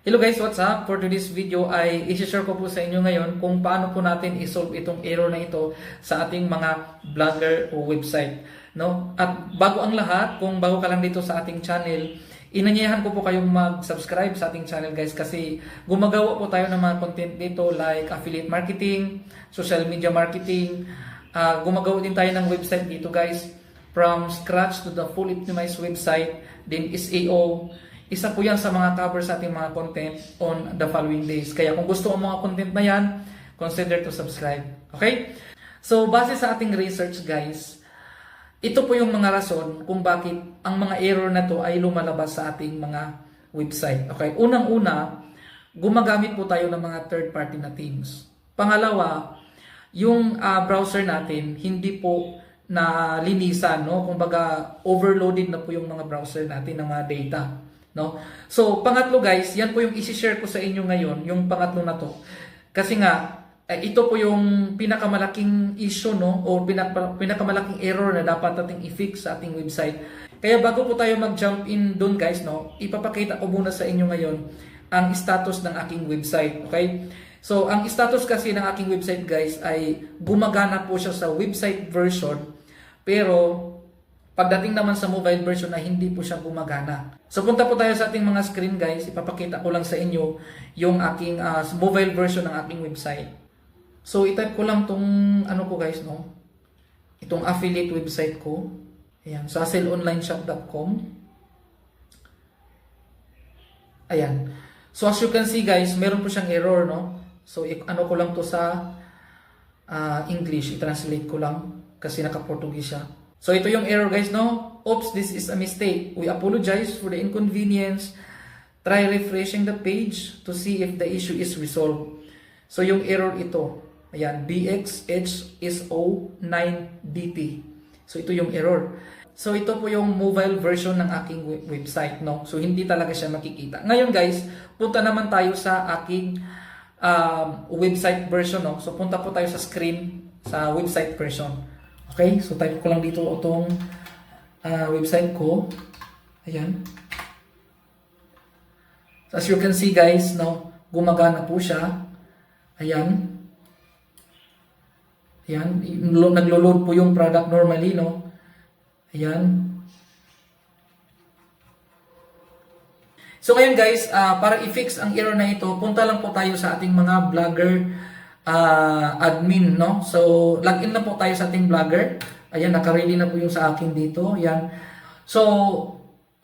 Hello guys, what's up? For today's video ay i-share ko po sa inyo ngayon kung paano po natin i-solve itong error na ito sa ating mga blogger o website. No? At bago ang lahat, kung bago ka lang dito sa ating channel, inanyayahan ko po kayong mag-subscribe sa ating channel guys kasi gumagawa po tayo ng mga content dito like affiliate marketing, social media marketing, gumagawa din tayo ng website dito guys from scratch to the full optimized website, then SEO. Isa po yan sa mga cover sa ating mga content on the following days. Kaya kung gusto mo mga content na yan, consider to subscribe. Okay? So, base sa ating research guys, ito po yung mga rason kung bakit ang mga error na to ay lumalabas sa ating mga website. Okay? Unang-una, gumagamit po tayo ng mga third-party na themes. Pangalawa, yung browser natin, hindi po na linisan, no? Kumbaga, overloaded na po yung mga browser natin ng mga data. No? So, pangatlo guys, yan po yung isi-share ko sa inyo ngayon, yung pangatlo na to. Kasi nga, ito po yung pinakamalaking issue, no? O pinakamalaking error na dapat nating i-fix sa ating website. Kaya bago po tayo mag-jump in doon guys, no? Ipapakita ko muna sa inyo ngayon ang status ng aking website. Okay? So, ang status kasi ng aking website guys ay gumagana po siya sa website version, pero pagdating naman sa mobile version ay hindi po siya gumagana. So punta po tayo sa ating mga screen guys. Ipapakita ko lang sa inyo yung aking mobile version ng aking website. So i-type ko lang tong ano ko guys, no? Itong affiliate website ko. Ayan, saselonlineshop.com. Ayan. So as you can see guys, meron po siyang error, no? So ano ko lang to sa English, i-translate ko lang kasi naka-Portuguese siya. So ito yung error guys, no? Oops, this is a mistake. We apologize for the inconvenience. Try refreshing the page to see if the issue is resolved. So yung error ito, ayan, BXHSO9DT. So ito yung error. So ito po yung mobile version ng aking website, no? So hindi talaga siya makikita. Ngayon guys, punta naman tayo sa aking website version, no? So punta po tayo sa screen, sa website version. Okay, so type ko lang dito itong website ko. Ayan. So as you can see guys, no, gumagana po siya. Ayan. Ayan, naglo-load po yung product normally, no. Ayan. So ngayon guys, para i-fix ang error na ito, punta lang po tayo sa ating mga blogger admin, no? So, login na po tayo sa ating blogger. Ayan, naka-ready na po yung sa akin dito. Ayan. So,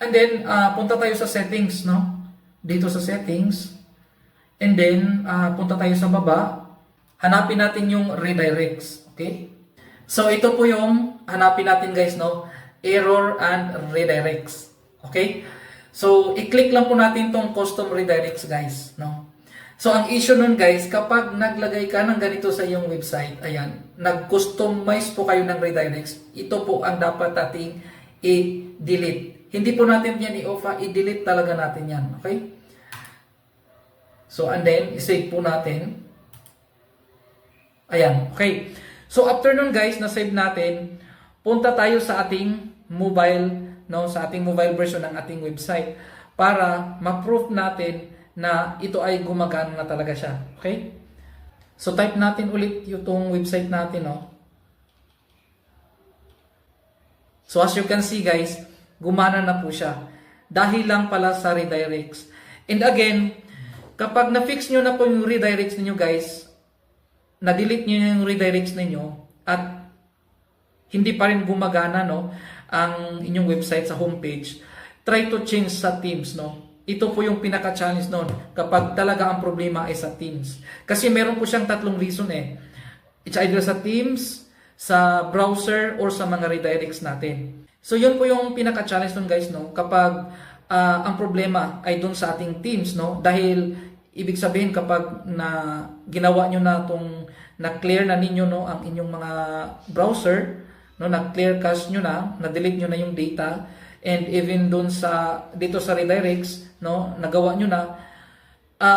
and then, punta tayo sa settings, no? Dito sa settings. And then, punta tayo sa baba. Hanapin natin yung redirects. Okay? So, ito po yung hanapin natin guys, no? Error and redirects. Okay? So, i-click lang po natin tong custom redirects guys, no? So, ang issue nun guys, kapag naglagay ka ng ganito sa iyong website, ayan, nag-customize po kayo ng redirects, ito po ang dapat nating i-delete. Hindi po natin yan i-off, i-delete talaga natin yan. Okay? So, and then, i-save po natin. Ayan, okay. So, after nun guys, na-save natin, punta tayo sa ating mobile, no, sa ating mobile version ng ating website para ma-proof natin na ito ay gumagana na talaga siya. Okay? So type natin ulit yung website natin, no? So as you can see guys, gumana na po siya. Dahil lang pala sa redirects. And again, kapag na-fix nyo na po yung redirects ninyo guys, na-delete nyo yung redirects ninyo at hindi pa rin gumagana, no, ang inyong website sa homepage, try to change sa themes, no? Ito po yung pinaka-challenge noon kapag talaga ang problema ay sa themes. Kasi meron po siyang tatlong reason eh. It's either sa themes, sa browser, or sa mga redirects natin. So yun po yung pinaka-challenge noon guys, no? Kapag ang problema ay doon sa ating themes, no? Dahil ibig sabihin kapag na ginawa nyo na itong na-clear na ninyo, no, ang inyong mga browser, no, na-clear cache nyo na-delete nyo na yung data, and even doon sa dito sa redirects, no, nagawa nyo na,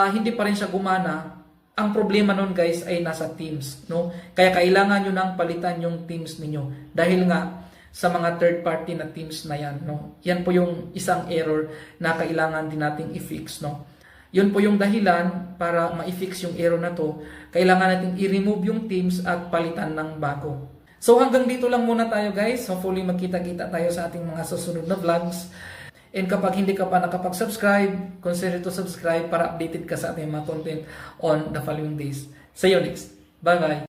hindi pa rin siya gumana. Ang problema nun guys ay nasa themes, no? Kaya kailangan nyo nang palitan yung themes ninyo dahil nga sa mga third party na themes na yan, no? Yan po yung isang error na kailangan din nating i-fix, no? Yun po yung dahilan para ma-fix yung error na to. Kailangan natin i-remove yung themes at palitan ng bago. So hanggang dito lang muna tayo guys. Hopefully magkita-kita tayo sa ating mga susunod na vlogs. And kapag hindi ka pa nakapag-subscribe, consider to subscribe para updated ka sa ating mga content on the following days. See you next. Bye-bye!